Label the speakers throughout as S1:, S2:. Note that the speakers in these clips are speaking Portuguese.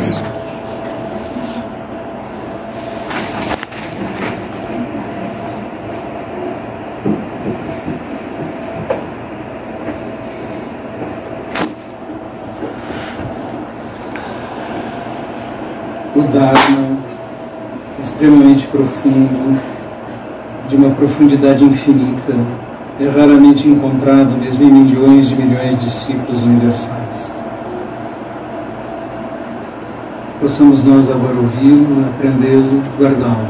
S1: O Dharma, extremamente profundo, de uma profundidade infinita, é raramente encontrado mesmo em milhões de discípulos universais. Possamos nós agora ouvi-lo, aprendê-lo, guardá-lo.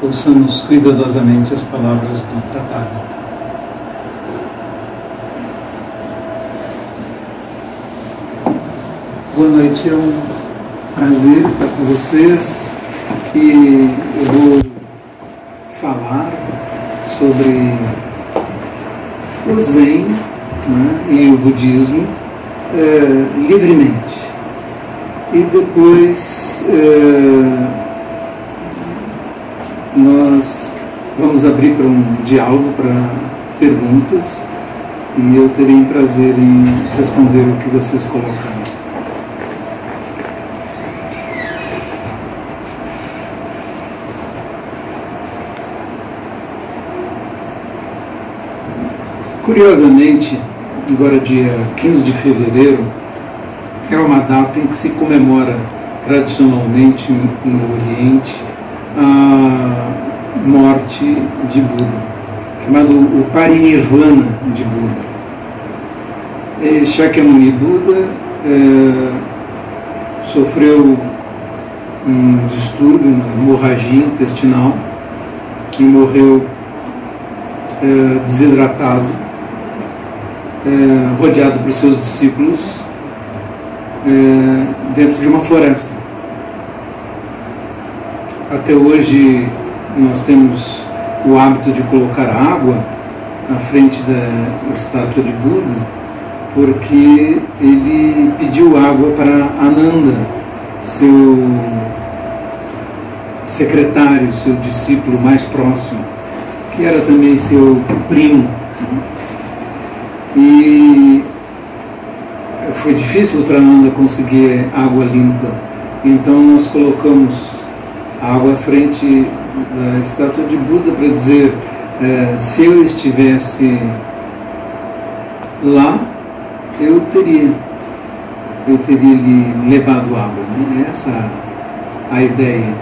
S1: Ouçamos cuidadosamente as palavras do Tathagata. Boa noite, é um prazer estar com vocês e eu vou falar sobre o Zen, né, e o budismo livremente. E depois nós vamos abrir para um diálogo, para perguntas, e eu terei prazer em responder o que vocês colocarem. Curiosamente, agora dia 15 de fevereiro, é uma data em que se comemora tradicionalmente no Oriente a morte de Buda, chamado o Parinirvana de Buda. E Shakyamuni Buda sofreu um distúrbio, uma hemorragia intestinal, e morreu desidratado, rodeado por seus discípulos, dentro de uma floresta. Até hoje nós temos o hábito de colocar água na frente da estátua de Buda, porque ele pediu água para Ananda, seu secretário, seu discípulo mais próximo, que era também seu primo. E foi difícil para Ananda conseguir água limpa, então nós colocamos a água à frente da estátua de Buda para dizer, se eu estivesse lá, eu teria lhe levado água. Né? Essa a ideia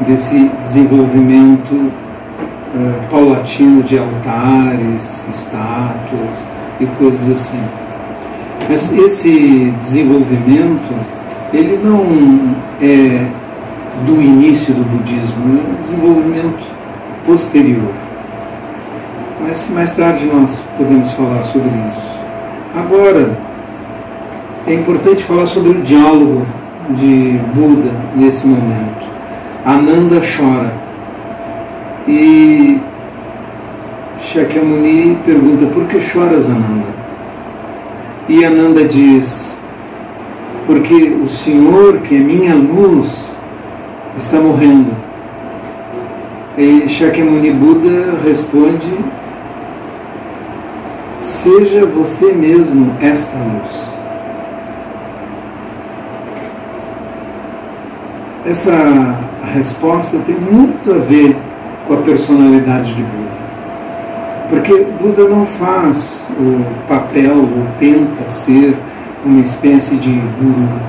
S1: desse desenvolvimento paulatino de altares, estátuas e coisas assim. Mas esse desenvolvimento, ele não é do início do budismo, é um desenvolvimento posterior. Mas mais tarde nós podemos falar sobre isso. Agora, é importante falar sobre o diálogo de Buda nesse momento. Ananda chora. E Shakyamuni pergunta: por que choras, Ananda? E Ananda diz: porque o Senhor, que é minha luz, está morrendo. E Shakyamuni Buda responde: seja você mesmo esta luz. Essa resposta tem muito a ver com a personalidade de Buda. Porque Buda não faz o papel, ou tenta ser uma espécie de guru, né?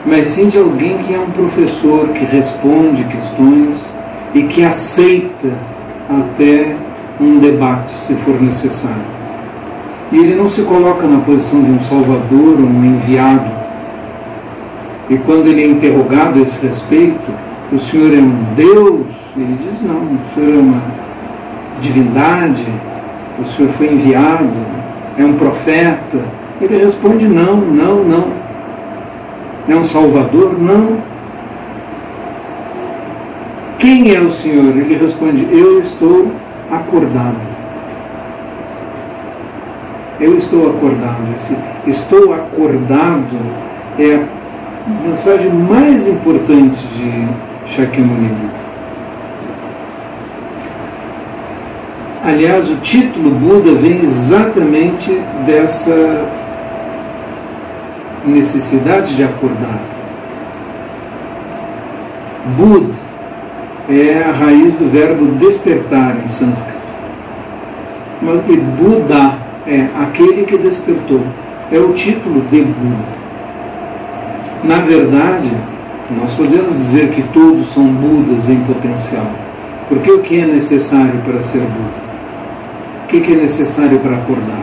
S1: Mas sim de alguém que é um professor, que responde questões e que aceita até um debate, se for necessário. E ele não se coloca na posição de um salvador, um enviado. E quando ele é interrogado a esse respeito, o Senhor é um Deus? Ele diz: não, o Senhor é uma divindade, o Senhor foi enviado, é um profeta. Ele responde: não, não, não. É um salvador? Não. Quem é o Senhor? Ele responde: eu estou acordado. Eu estou acordado. Esse estou acordado é a mensagem mais importante de Shakyamuni Buda. Aliás, o título Buda vem exatamente dessa necessidade de acordar. Bud é a raiz do verbo despertar em sânscrito. Mas e Buddha é aquele que despertou. É o título de Buda. Na verdade, nós podemos dizer que todos são Budas em potencial. Porque o que é necessário para ser Buda? O que é necessário para acordar?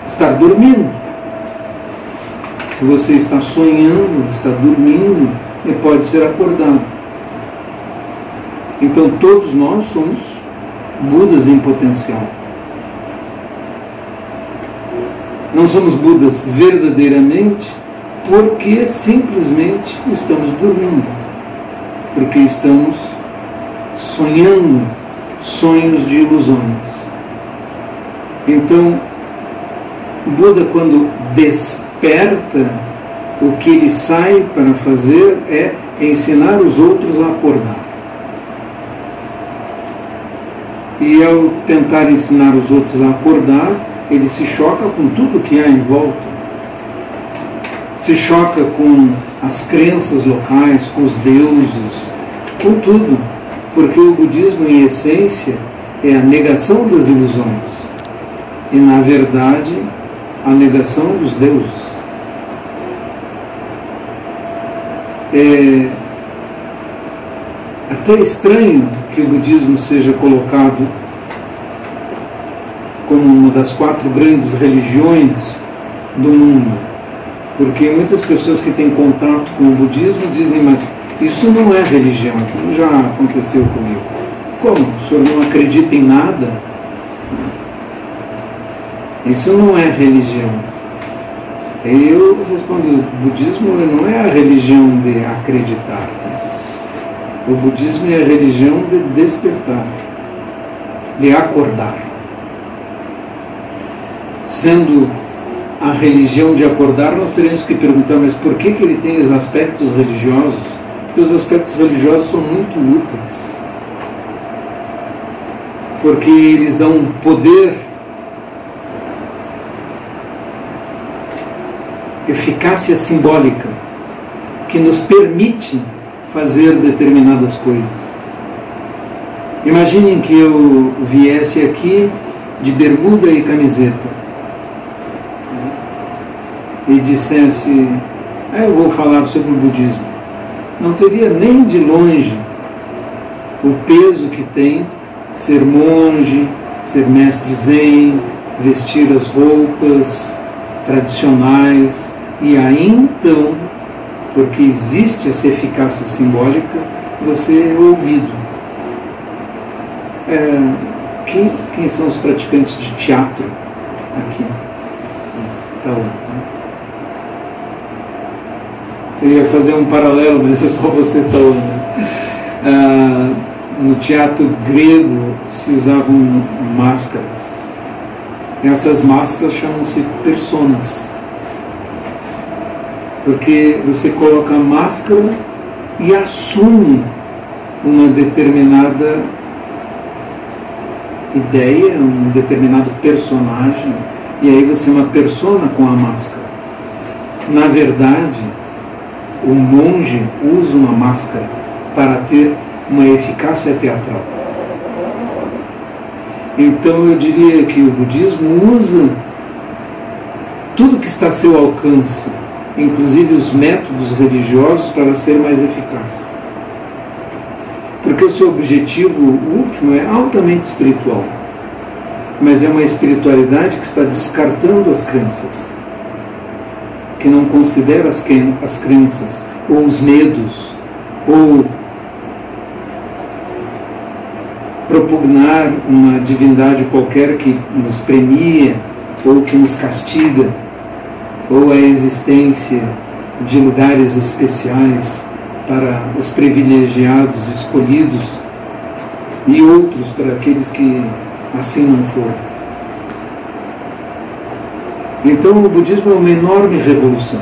S1: Estar dormindo. Se você está sonhando, está dormindo, e pode ser acordado. Então todos nós somos Budas em potencial. Não somos Budas verdadeiramente porque simplesmente estamos dormindo, porque estamos sonhando sonhos de ilusões. Então, Buda, quando desperta, o que ele sai para fazer é ensinar os outros a acordar. E ao tentar ensinar os outros a acordar, ele se choca com tudo que há em volta. Se choca com as crenças locais, com os deuses, com tudo. Porque o budismo, em essência, é a negação das ilusões. E, na verdade, a negação dos deuses. É até estranho que o budismo seja colocado como uma das 4 grandes religiões do mundo, porque muitas pessoas que têm contato com o budismo dizem, mas isso não é religião, já aconteceu comigo. Como? O senhor não acredita em nada? Isso não é religião. Eu respondo, o budismo não é a religião de acreditar. O budismo é a religião de despertar, de acordar. Sendo a religião de acordar, nós teremos que perguntar, mas por que ele tem os aspectos religiosos? Porque os aspectos religiosos são muito úteis. Porque eles dão um poder, eficácia simbólica, que nos permite fazer determinadas coisas. Imaginem que eu viesse aqui de bermuda e camiseta e dissesse, eu vou falar sobre o budismo. Não teria nem de longe o peso que tem ser monge, ser mestre zen, vestir as roupas tradicionais, e aí então, porque existe essa eficácia simbólica, você é ouvido. Quem são os praticantes de teatro aqui? Tá lá. Eu ia fazer um paralelo, mas é só você tá lá. No teatro grego se usavam máscaras. Essas máscaras chamam-se personas. Porque você coloca a máscara e assume uma determinada ideia, um determinado personagem, e aí você é uma persona com a máscara. Na verdade, o monge usa uma máscara para ter uma eficácia teatral. Então eu diria que o budismo usa tudo que está a seu alcance, inclusive os métodos religiosos, para ser mais eficaz. Porque o seu objetivo último é altamente espiritual, mas é uma espiritualidade que está descartando as crenças, que não considera as crenças, ou os medos, ou propugnar uma divindade qualquer que nos premia, ou que nos castiga, ou a existência de lugares especiais para os privilegiados escolhidos e outros para aqueles que assim não foram. Então o budismo é uma enorme revolução.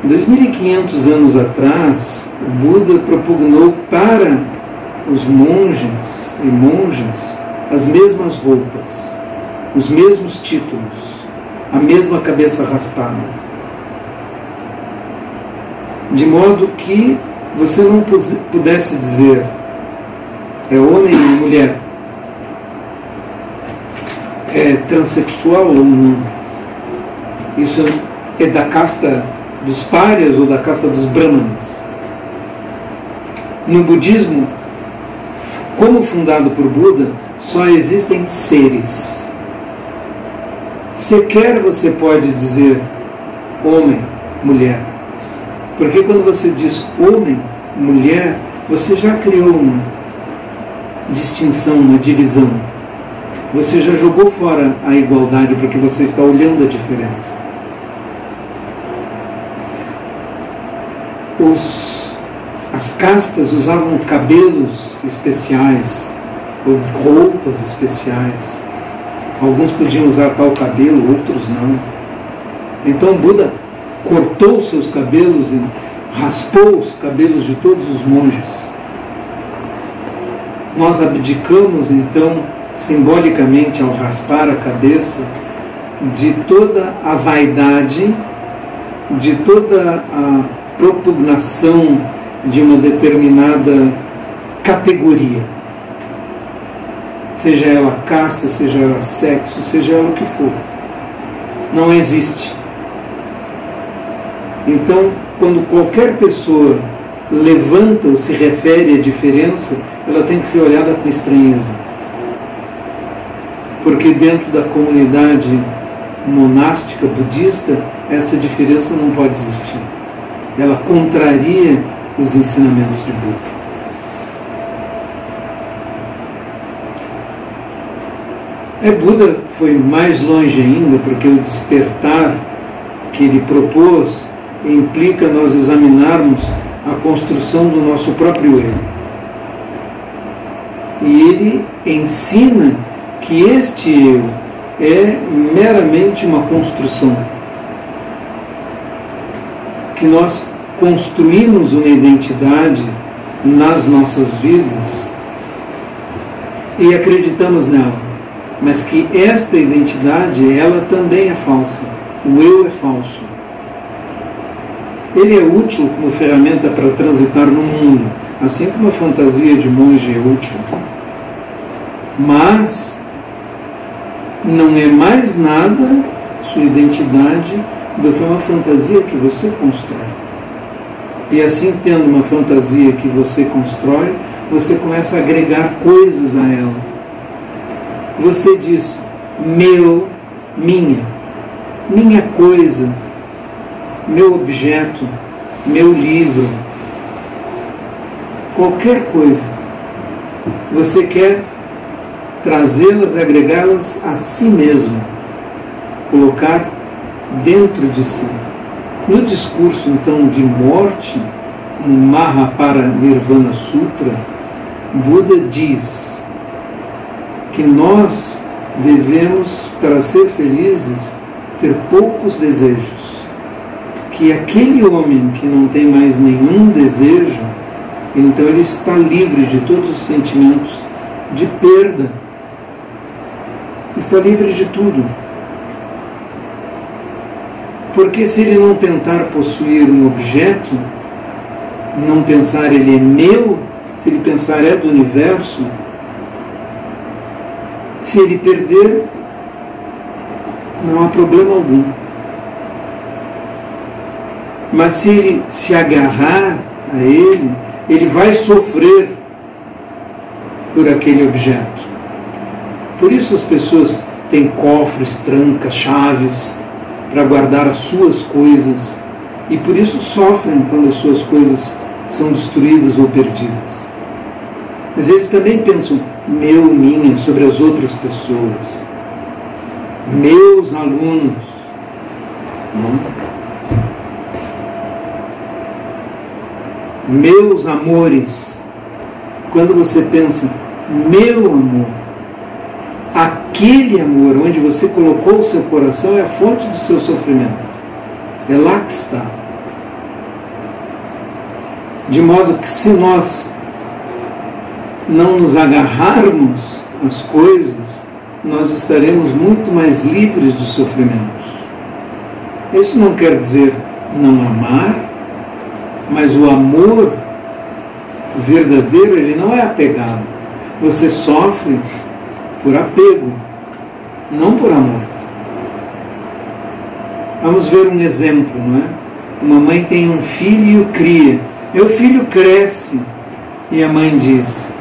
S1: 2500 anos atrás, o Buda propugnou para os monges e monjas as mesmas roupas, os mesmos títulos, a mesma cabeça raspada. De modo que você não pudesse dizer é homem ou mulher, é transexual ou não. Isso é da casta dos párias ou da casta dos brahmanes. No budismo, como fundado por Buda, só existem seres. Sequer você pode dizer homem, mulher. Porque quando você diz homem, mulher, você já criou uma distinção, uma divisão. Você já jogou fora a igualdade porque você está olhando a diferença. As castas usavam cabelos especiais, ou roupas especiais. Alguns podiam usar tal cabelo, outros não. Então Buda cortou seus cabelos e raspou os cabelos de todos os monges. Nós abdicamos, então, simbolicamente, ao raspar a cabeça, de toda a vaidade, de toda a propugnação de uma determinada categoria. Seja ela casta, seja ela sexo, seja ela o que for. Não existe. Então, quando qualquer pessoa levanta ou se refere à diferença, ela tem que ser olhada com estranheza. Porque dentro da comunidade monástica budista, essa diferença não pode existir. Ela contraria os ensinamentos de Buda. Buda foi mais longe ainda, porque o despertar que ele propôs implica nós examinarmos a construção do nosso próprio eu. E ele ensina que este eu é meramente uma construção. Que nós construímos uma identidade nas nossas vidas e acreditamos nela. Mas que esta identidade, ela também é falsa. O eu é falso. Ele é útil como ferramenta para transitar no mundo, assim como a fantasia de monge é útil. Mas não é mais nada sua identidade do que uma fantasia que você constrói. E assim, tendo uma fantasia que você constrói, você começa a agregar coisas a ela. Você diz meu, minha coisa, meu objeto, meu livro, qualquer coisa. Você quer trazê-las e agregá-las a si mesmo, colocar dentro de si. No discurso, então, de morte, no Mahaparinirvana Sutra, Buda diz que nós devemos, para ser felizes, ter poucos desejos. Que aquele homem que não tem mais nenhum desejo, então ele está livre de todos os sentimentos de perda. Está livre de tudo. Porque se ele não tentar possuir um objeto, não pensar ele é meu, se ele pensar é do universo, se ele perder, não há problema algum. Mas se ele se agarrar a ele, ele vai sofrer por aquele objeto. Por isso as pessoas têm cofres, trancas, chaves para guardar as suas coisas, e por isso sofrem quando as suas coisas são destruídas ou perdidas. Mas eles também pensam meu, minha, sobre as outras pessoas, meus alunos, meus amores. Quando você pensa meu amor, aquele amor onde você colocou o seu coração é a fonte do seu sofrimento. É lá que está. De modo que se nós não nos agarrarmos às coisas, nós estaremos muito mais livres de sofrimentos. Isso não quer dizer não amar, mas o amor verdadeiro, ele não é apegado. Você sofre por apego, não por amor. Vamos ver um exemplo, não é? Uma mãe tem um filho e o cria. E o filho cresce e a mãe diz: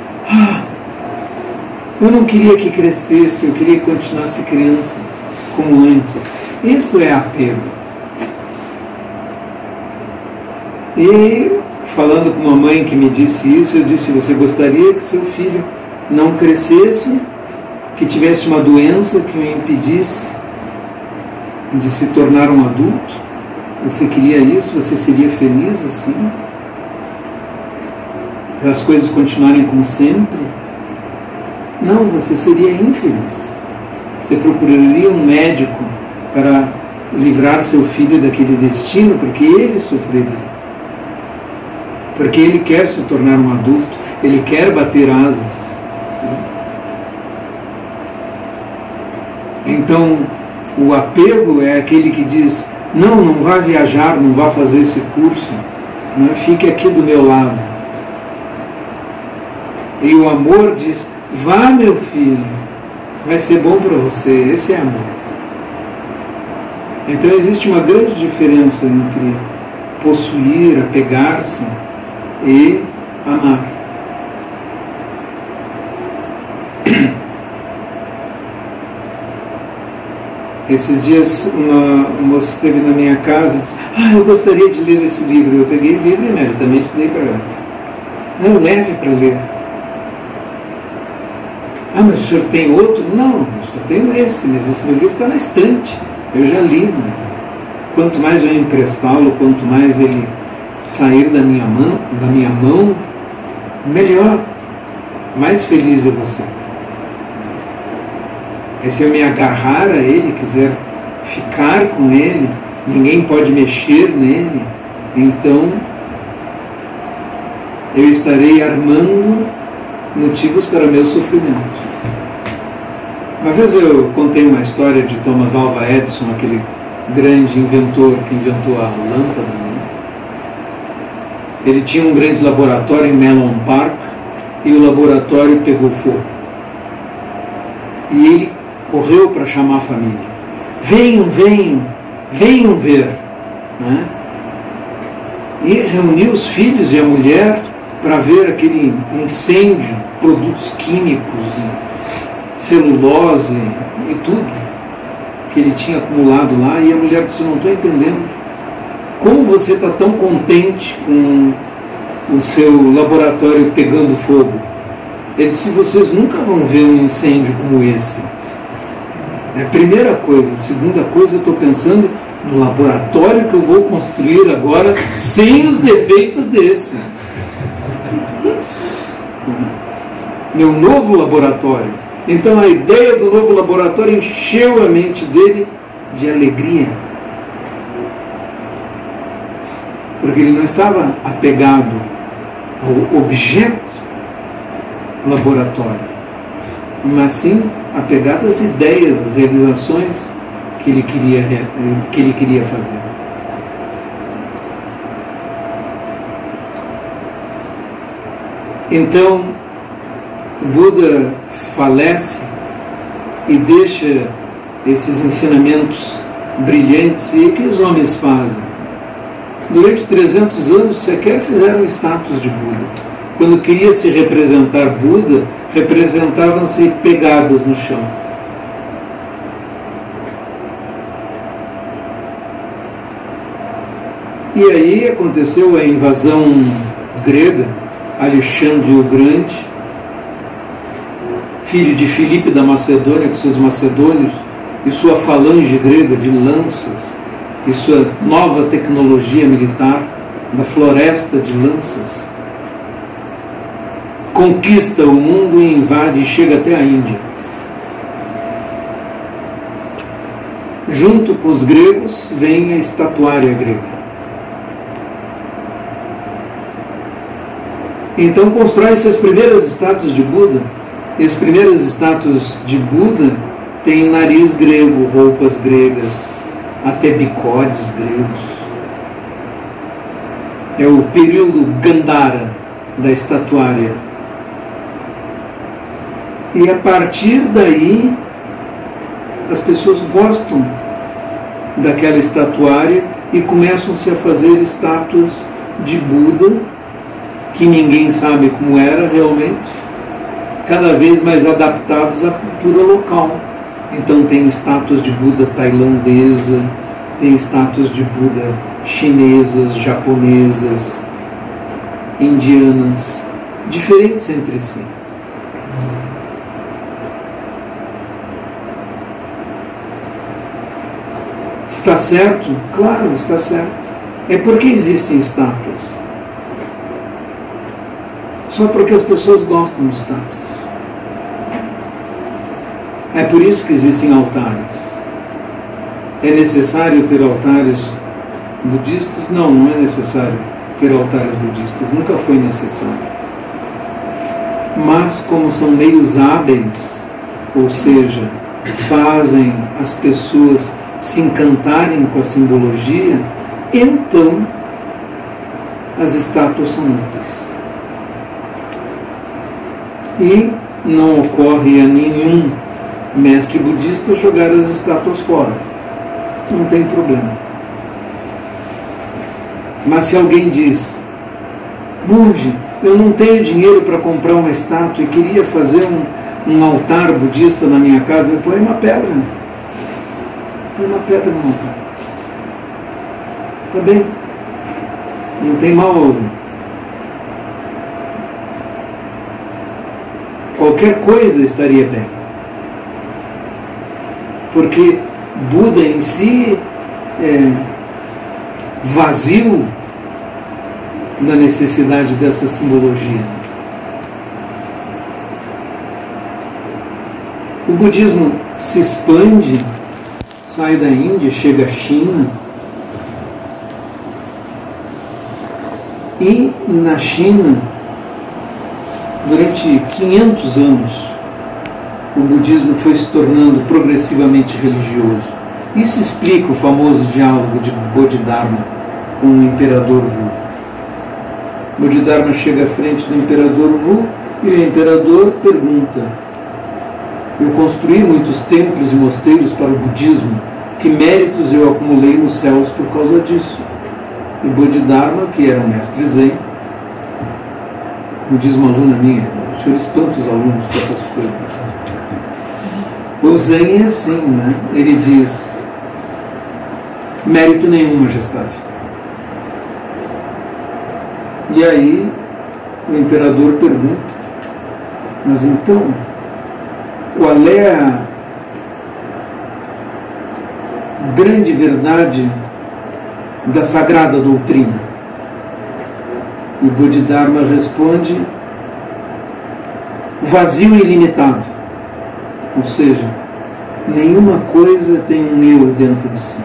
S1: eu não queria que crescesse, eu queria que continuasse criança como antes. Isto é apego. E falando com uma mãe que me disse isso, eu disse: você gostaria que seu filho não crescesse, que tivesse uma doença que o impedisse de se tornar um adulto? Você queria isso? Você seria feliz assim? Para as coisas continuarem como sempre? Não, você seria infeliz. Você procuraria um médico para livrar seu filho daquele destino, porque ele sofreria. Porque ele quer se tornar um adulto, ele quer bater asas. Então, o apego é aquele que diz: não vá viajar, não vá fazer esse curso, não, fique aqui do meu lado. E o amor diz: vá, meu filho, vai ser bom para você. Esse é amor. Então existe uma grande diferença entre possuir, apegar-se e amar. Esses dias uma moça esteve na minha casa e disse: eu gostaria de ler esse livro. Eu peguei o livro imediatamente dei para ela. Não, leve para ler. Mas o senhor tem outro? Não, eu só tenho esse, mas esse meu livro está na estante. Eu já li. Né? Quanto mais eu emprestá-lo, quanto mais ele sair da minha mão, melhor. Mais feliz é você. E se eu me agarrar a ele, quiser ficar com ele, ninguém pode mexer nele, então eu estarei armando motivos para meu sofrimento. Uma vez eu contei uma história de Thomas Alva Edison, aquele grande inventor que inventou a lâmpada. Né? Ele tinha um grande laboratório em Menlo Park e o laboratório pegou fogo. E ele correu para chamar a família. Venham ver. Né? E reuniu os filhos e a mulher para ver aquele incêndio, produtos químicos, celulose e tudo que ele tinha acumulado lá. E a mulher disse: eu não estou entendendo. Como você está tão contente com o seu laboratório pegando fogo? Ele disse: vocês nunca vão ver um incêndio como esse. É a primeira coisa. A segunda coisa, eu estou pensando no laboratório que eu vou construir agora sem os defeitos desse. Meu novo laboratório. Então a ideia do novo laboratório encheu a mente dele de alegria. Porque ele não estava apegado ao objeto laboratório, mas sim apegado às ideias, às realizações que ele queria fazer. Então, Buda falece e deixa esses ensinamentos brilhantes. E o que os homens fazem? Durante 300 anos sequer fizeram status de Buda. Quando queria se representar Buda, representavam-se pegadas no chão. E aí aconteceu a invasão grega. Alexandre o Grande, filho de Filipe da Macedônia, com seus macedônios e sua falange grega de lanças e sua nova tecnologia militar da floresta de lanças, conquista o mundo e invade e chega até a Índia. Junto com os gregos vem a estatuária grega. Então constrói-se as primeiras estátuas de Buda. E as primeiras estátuas de Buda tem nariz grego, roupas gregas, até bigodes gregos. É o período Gandhara da estatuária. E a partir daí, as pessoas gostam daquela estatuária e começam-se a fazer estátuas de Buda, que ninguém sabe como era realmente, cada vez mais adaptados à cultura local. Então tem estátuas de Buda tailandesa, tem estátuas de Buda chinesas, japonesas, indianas, diferentes entre si. Está certo? Claro, está certo. É porque existem estátuas. Só porque as pessoas gostam de estátuas. É por isso que existem altares. É necessário ter altares budistas? Não, não é necessário ter altares budistas. Nunca foi necessário. Mas como são meios hábeis, ou seja, fazem as pessoas se encantarem com a simbologia, então as estátuas são úteis. E não ocorre a nenhum mestre budista jogar as estátuas fora. Não tem problema. Mas se alguém diz: monge, eu não tenho dinheiro para comprar uma estátua e queria fazer um altar budista na minha casa, eu põe uma pedra. Põe uma pedra no altar. Está bem? Não tem mal algum. Qualquer coisa estaria bem. Porque Buda em si é vazio da necessidade desta simbologia. O budismo se expande, sai da Índia, chega à China, e na China, durante 500 anos, o budismo foi se tornando progressivamente religioso. Isso explica o famoso diálogo de Bodhidharma com o imperador Wu. Bodhidharma chega à frente do imperador Wu e o imperador pergunta: eu construí muitos templos e mosteiros para o budismo, que méritos eu acumulei nos céus por causa disso? E Bodhidharma, que era um mestre zen, como diz uma aluna minha, o senhor espanta os alunos com essas coisas. O zen é assim, né? Ele diz: mérito nenhum, majestade. E aí o imperador pergunta: mas então, qual é a grande verdade da sagrada doutrina? E Bodhidharma responde: vazio ilimitado. Ou seja, nenhuma coisa tem um eu dentro de si.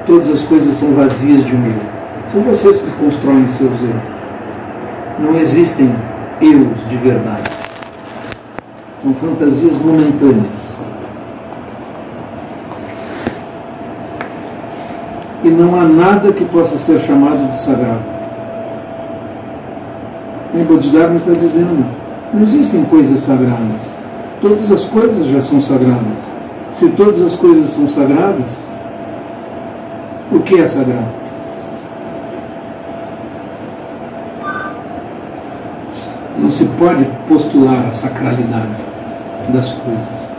S1: Todas as coisas são vazias de um eu. São vocês que constroem seus eus. Não existem eus de verdade. São fantasias momentâneas. E não há nada que possa ser chamado de sagrado. E Bodhidharma está dizendo: não existem coisas sagradas. Todas as coisas já são sagradas. Se todas as coisas são sagradas, o que é sagrado? Não se pode postular a sacralidade das coisas.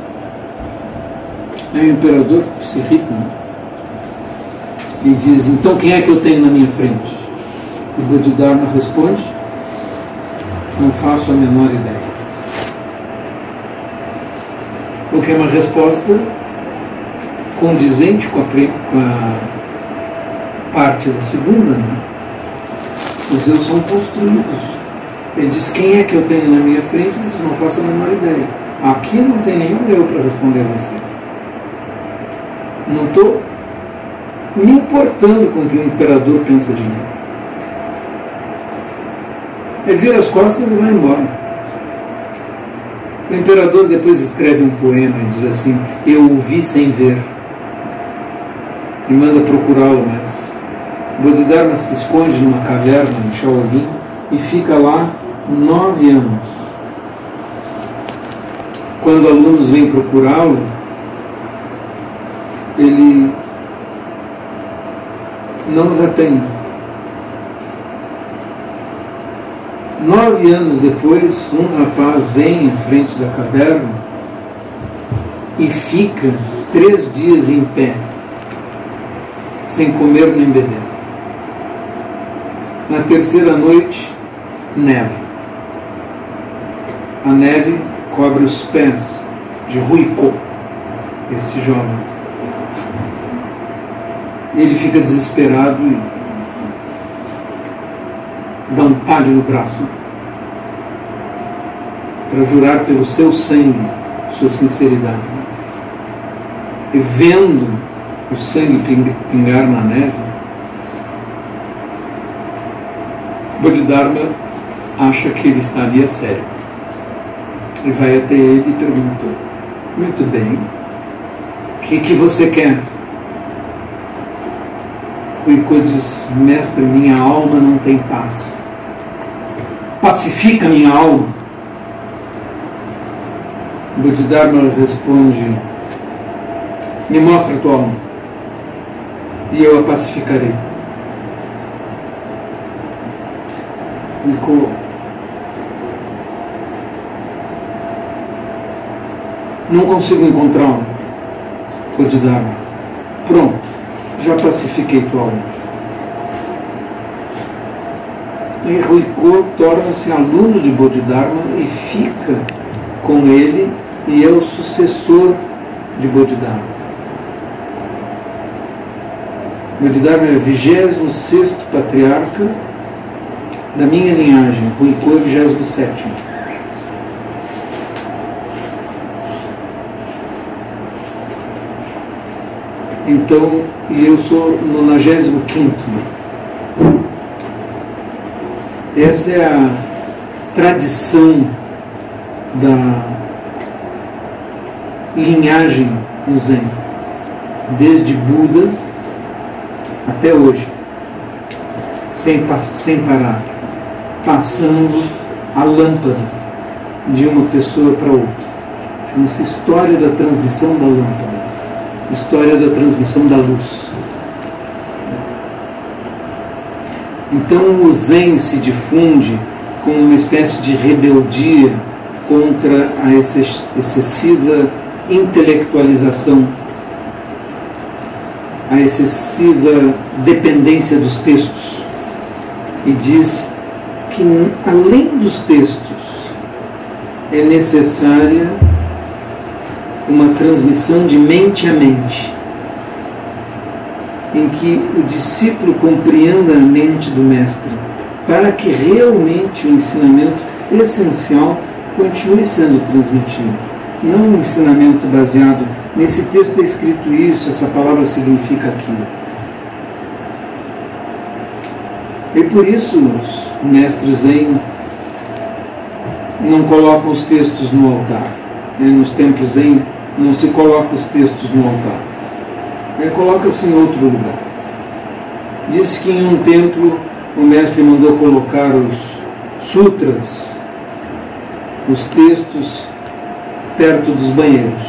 S1: Aí o imperador se irrita, né? E diz: então quem é que eu tenho na minha frente? E Bodhidharma responde: não faço a menor ideia. O que é uma resposta condizente com a parte da segunda, né? Os eus são construídos. Ele diz: quem é que eu tenho na minha frente? Ele diz: não faço a menor ideia. Aqui não tem nenhum eu para responder a você. Não estou me importando com o que o imperador pensa de mim. Ele vira as costas e vai embora. O imperador depois escreve um poema e diz assim: eu o vi sem ver, e manda procurá-lo, mas Bodhidharma se esconde numa caverna em Shaolin e fica lá 9 anos. Quando alunos vêm procurá-lo, ele não os atende. 9 anos depois, um rapaz vem em frente da caverna e fica 3 dias em pé, sem comer nem beber. Na terceira noite, neva. A neve cobre os pés de Ruiko, esse jovem. Ele fica desesperado e dá um talho no braço para jurar pelo seu sangue, sua sinceridade. E vendo o sangue pingar na neve, Bodhidharma acha que ele está ali a sério. E vai até ele e pergunta: muito bem, o que você quer? Ruiko diz: mestre, minha alma não tem paz. Pacifica minha alma. Bodhidharma responde: me mostra a tua alma e eu a pacificarei. Ruiko não consigo encontrá-lo. Bodhidharma: pronto, já pacifiquei tua alma. E Ruiko torna-se aluno de Bodhidharma e fica com ele e é o sucessor de Bodhidharma. Bodhidharma é o 26º patriarca da minha linhagem, Ruiko é o 27º. Então, e eu sou o 95º. Essa é a tradição da linhagem no Zen, desde Buda até hoje, sem parar, passando a lâmpada de uma pessoa para outra. Chama-se História da Transmissão da Lâmpada, História da Transmissão da Luz. Então o Zen se difunde com uma espécie de rebeldia contra a excessiva intelectualização, a excessiva dependência dos textos, e diz que além dos textos é necessária uma transmissão de mente a mente, em que o discípulo compreenda a mente do mestre, para que realmente o ensinamento essencial continue sendo transmitido. Não um ensinamento baseado nesse texto é escrito isso, essa palavra significa aquilo. E por isso os mestres Zen não colocam os textos no altar. Nos templos Zen não se coloca os textos no altar. Coloca-se em outro lugar. Diz que em um templo o mestre mandou colocar os sutras, os textos, perto dos banheiros.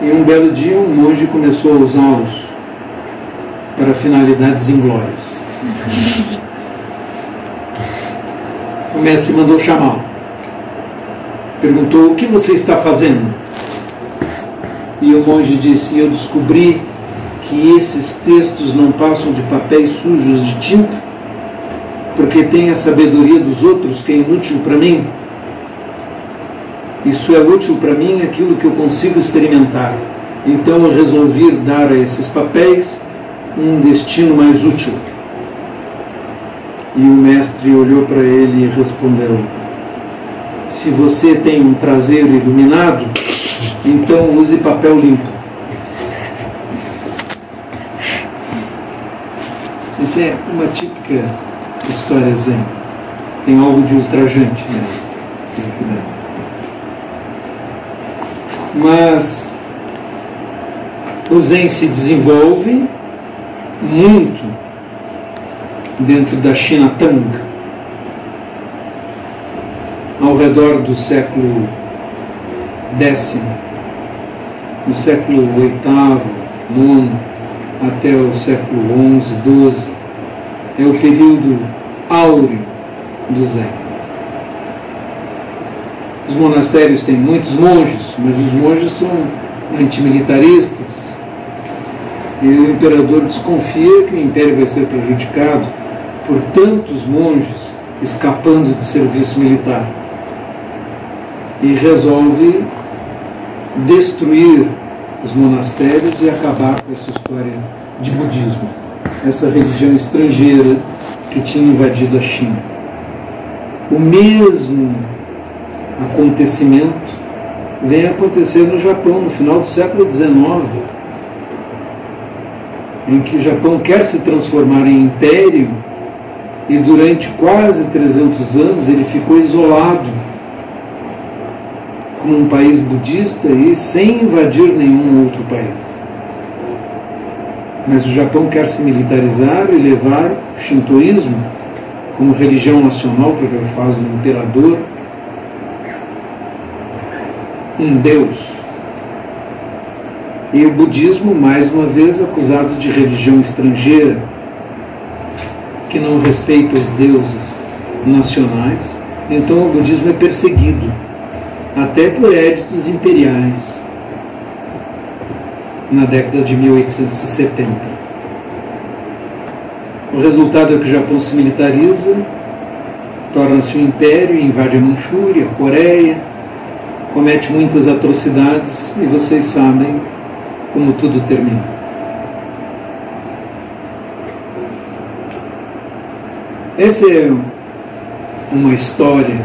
S1: E um belo dia um monge começou a usá-los para finalidades inglórias. O mestre mandou chamá-lo. Perguntou: o que você está fazendo? E o monge disse: eu descobri que esses textos não passam de papéis sujos de tinta, porque tem a sabedoria dos outros que é inútil para mim. Isso é útil para mim aquilo que eu consigo experimentar. Então eu resolvi dar a esses papéis um destino mais útil. E o mestre olhou para ele e respondeu: se você tem um traseiro iluminado, então use papel limpo. Essa é uma típica história Zen. Tem algo de ultrajante, né? Mas o Zen se desenvolve muito dentro da China Tang, ao redor do século X, do século VIII, IX, até o século XI, XII. É o período áureo do Zen. Os monastérios têm muitos monges, mas os monges são antimilitaristas. E o imperador desconfia que o império vai ser prejudicado por tantos monges escapando do serviço militar. E resolve destruir os monastérios e acabar com essa história de budismo, essa religião estrangeira que tinha invadido a China. O mesmo acontecimento vem acontecer no Japão no final do século XIX, em que o Japão quer se transformar em império e durante quase 300 anos ele ficou isolado como um país budista e sem invadir nenhum outro país. Mas o Japão quer se militarizar e levar o shintoísmo como religião nacional, porque faz um imperador um deus. E o budismo, mais uma vez, acusado de religião estrangeira, que não respeita os deuses nacionais. Então o budismo é perseguido, até por éditos imperiais, na década de 1870. O resultado é que o Japão se militariza, torna-se um império, invade a Manchúria, a Coreia, comete muitas atrocidades e vocês sabem como tudo termina. Essa é uma história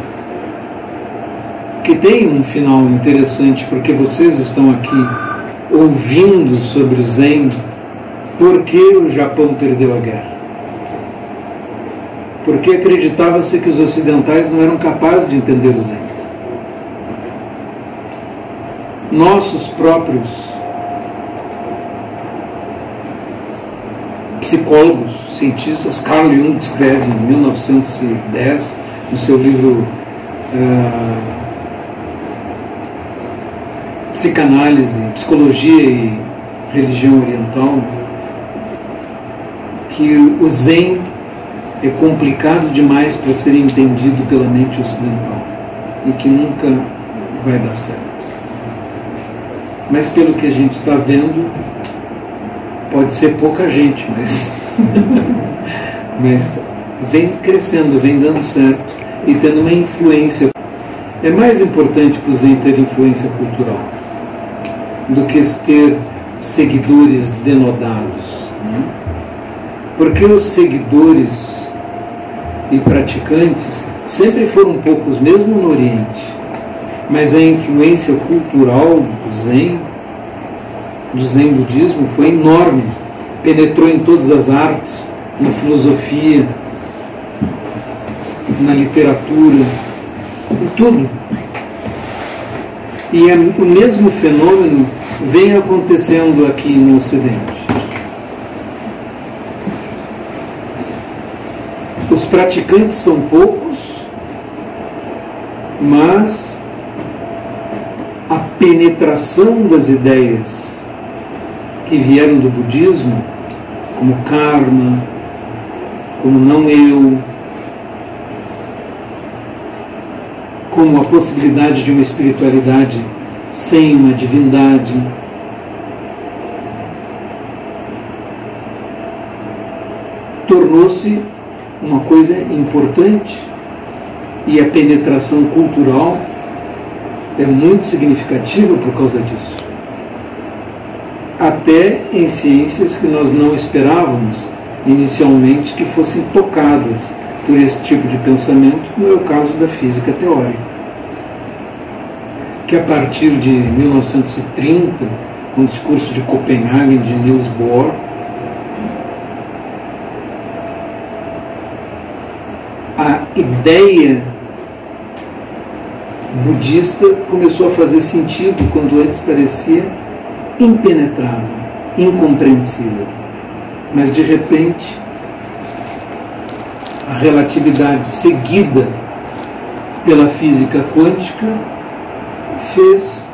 S1: que tem um final interessante, porque vocês estão aqui ouvindo sobre o Zen, porque o Japão perdeu a guerra. Porque acreditava-se que os ocidentais não eram capazes de entender o Zen. Nossos próprios psicólogos, cientistas, Carl Jung escreve em 1910, no seu livro Psicanálise, Psicologia e Religião Oriental, que o Zen é complicado demais para ser entendido pela mente ocidental e que nunca vai dar certo. Mas pelo que a gente está vendo, pode ser pouca gente, mas vem crescendo, vem dando certo e tendo uma influência. É mais importante para o Zen ter influência cultural do que ter seguidores denodados, né? Porque os seguidores e praticantes sempre foram poucos, mesmo no Oriente, mas a influência cultural do Zen budismo foi enorme, penetrou em todas as artes, na filosofia, na literatura, em tudo. E o mesmo fenômeno vem acontecendo aqui no Ocidente. Os praticantes são poucos, mas a penetração das ideias que vieram do budismo, como karma, como não eu, como a possibilidade de uma espiritualidade sem uma divindade, tornou-se uma coisa importante, e a penetração cultural é muito significativa por causa disso. Até em ciências que nós não esperávamos inicialmente que fossem tocadas por esse tipo de pensamento, como é o caso da física teórica, que a partir de 1930, com o discurso de Copenhague de Niels Bohr, a ideia budista começou a fazer sentido quando antes parecia impenetrável, incompreensível. Mas de repente, a relatividade seguida pela física quântica fez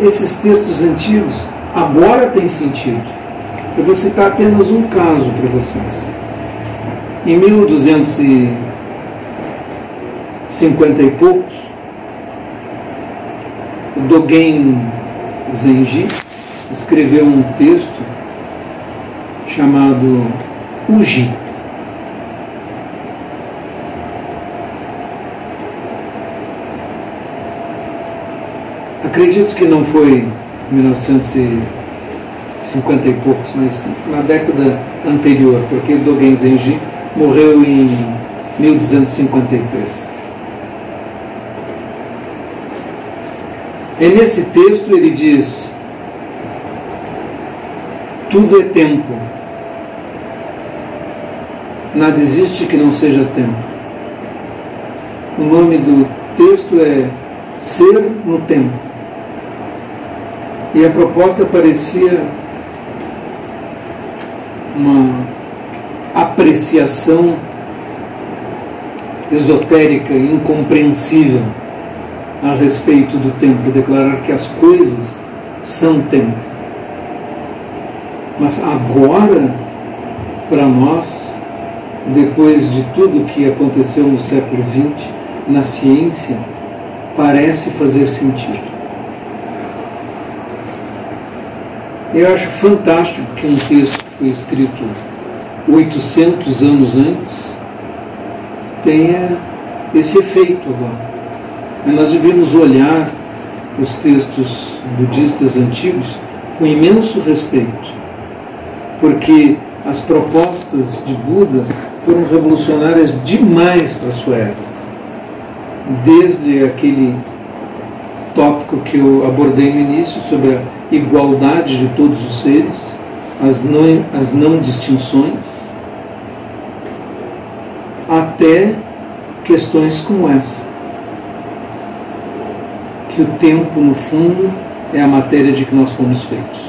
S1: esses textos antigos agora têm sentido. Eu vou citar apenas um caso para vocês. Em 1250 e poucos, o Dogen Zenji escreveu um texto chamado Uji. Acredito que não foi em 1950 e poucos, mas na década anterior, porque Dogen Zenji morreu em 1253. E nesse texto ele diz: tudo é tempo, nada existe que não seja tempo. O nome do texto é Ser no Tempo. E a proposta parecia uma apreciação esotérica, incompreensível a respeito do tempo, declarar que as coisas são tempo. Mas agora, para nós, depois de tudo que aconteceu no século XX, na ciência, parece fazer sentido. Eu acho fantástico que um texto que foi escrito 800 anos antes tenha esse efeito agora. Mas nós devemos olhar os textos budistas antigos com imenso respeito, porque as propostas de Buda foram revolucionárias demais para a sua época. Desde aquele tópico que eu abordei no início sobre a igualdade de todos os seres, as não distinções, até questões como essa, que o tempo, no fundo, é a matéria de que nós fomos feitos.